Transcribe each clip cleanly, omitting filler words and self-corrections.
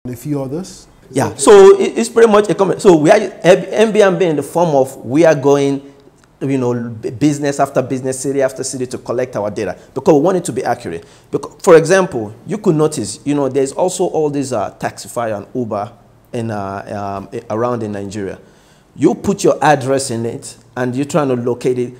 A few others? Yeah, so it's pretty much a comment. So we are MBMB in the form of we are going, you know, business after business, city after city to collect our data because we want it to be accurate. Because, for example, you could notice, you know, there's also all these Taxify and Uber in, around in Nigeria. You put your address in it and you're trying to locate it.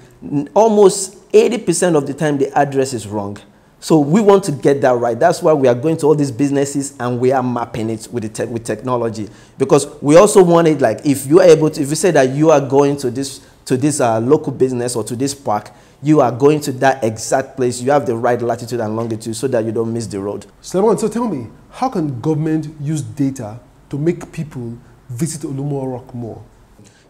Almost 80% of the time the address is wrong. So we want to get that right. That's why we are going to all these businesses and we are mapping it with with technology. Because we also want it like if you are able to, if you say that you are going to this local business or to this park, you are going to that exact place. You have the right latitude and longitude so that you don't miss the road. So tell me, how can government use data to make people visit Olumo Rock more?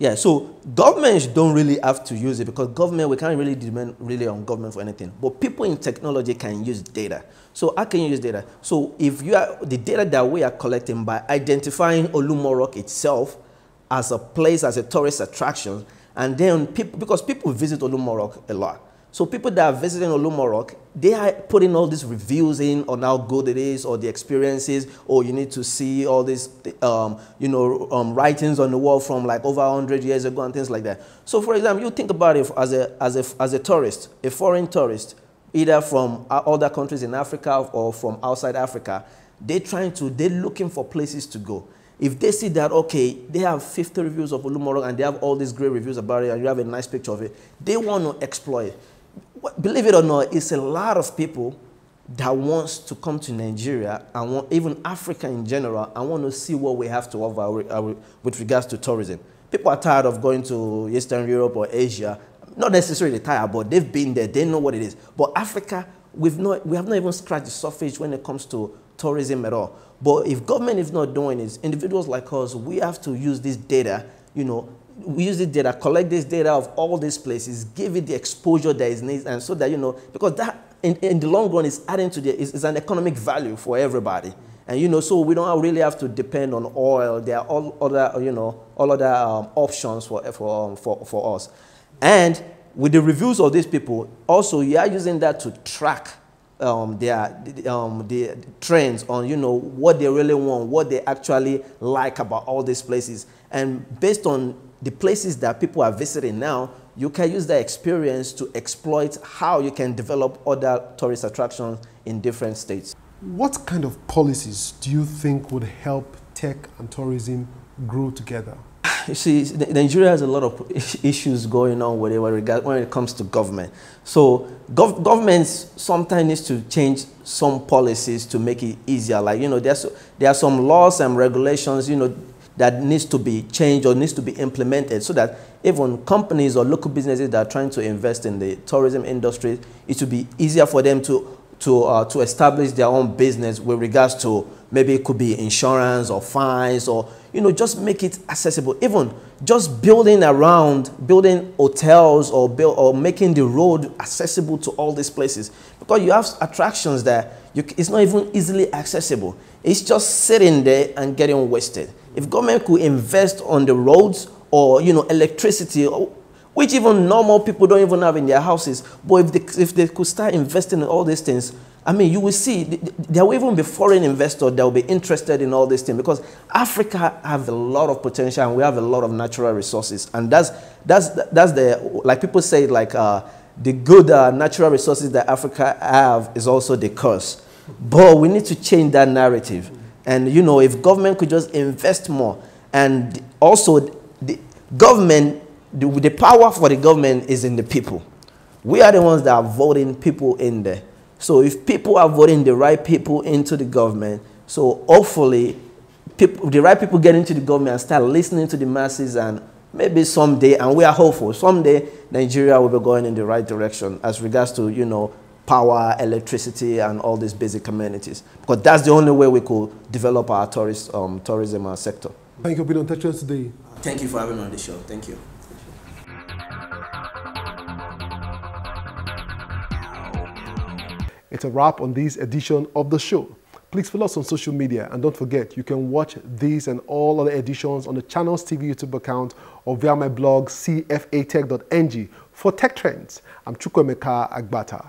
Yeah, so governments don't really have to use it because government, we can't really depend really on government for anything. But people in technology can use data. So how can you use data? So if you are the data that we are collecting by identifying Olumo Rock itself as a place, as a tourist attraction, and then people, because people visit Olumo Rock a lot. So people that are visiting Olumo Rock, they are putting all these reviews in on how good it is or the experiences, or you need to see all these, writings on the wall from like over 100 years ago and things like that. So for example, you think about it as a tourist, a foreign tourist, either from other countries in Africa or from outside Africa, they're looking for places to go. If they see that, okay, they have 50 reviews of Olumo Rock and they have all these great reviews about it and you have a nice picture of it, they want to explore it. Believe it or not, it's a lot of people that wants to come to Nigeria and even Africa in general and want to see what we have to offer with regards to tourism. People are tired of going to Eastern Europe or Asia. Not necessarily tired, but they've been there. They know what it is. But Africa, we have not even scratched the surface when it comes to tourism at all. But if government is not doing it, individuals like us, we have to use this data, you know, we use this data, collect this data of all these places, give it the exposure that is needed, and so that, you know, because that in the long run is adding to is an economic value for everybody. And, you know, so we don't really have to depend on oil. There are all other, you know, all other options for us. And with the reviews of these people, also you are using that to track the trends on, you know, what they really want, what they actually like about all these places. And based on the places that people are visiting now, you can use that experience to exploit how you can develop other tourist attractions in different states. What kind of policies do you think would help tech and tourism grow together? You see, Nigeria has a lot of issues going on with it when it comes to government. So governments sometimes need to change some policies to make it easier. Like, you know, there are some laws and regulations, you know, that needs to be changed or needs to be implemented so that even companies or local businesses that are trying to invest in the tourism industry, it will be easier for them to establish their own business with regards to maybe it could be insurance or fines or, you know, just make it accessible. Even just building hotels or making the road accessible to all these places. Because you have attractions that it's not even easily accessible. It's just sitting there and getting wasted. If government could invest on the roads or, you know, electricity, which even normal people don't even have in their houses, but if they could start investing in all these things, I mean, you will see there will even be foreign investors that will be interested in all these things because Africa have a lot of potential and we have a lot of natural resources. And that's the, like people say, like the good natural resources that Africa have is also the curse. But we need to change that narrative. And, you know, if government could just invest more, and also the government, the power for the government is in the people. We are the ones that are voting people in there. So if people are voting the right people into the government, so hopefully the right people get into the government and start listening to the masses, and maybe someday, and we are hopeful, someday Nigeria will be going in the right direction as regards to, you know, power, electricity, and all these basic amenities. Because that's the only way we could develop our tourism sector. Thank you for being on Tech Trends today. Thank you for having me on the show. Thank you. It's a wrap on this edition of the show. Please follow us on social media, and don't forget, you can watch these and all other editions on the Channels TV YouTube account or via my blog cfatech.ng. For Tech Trends, I'm Chukwuemeka Agbata.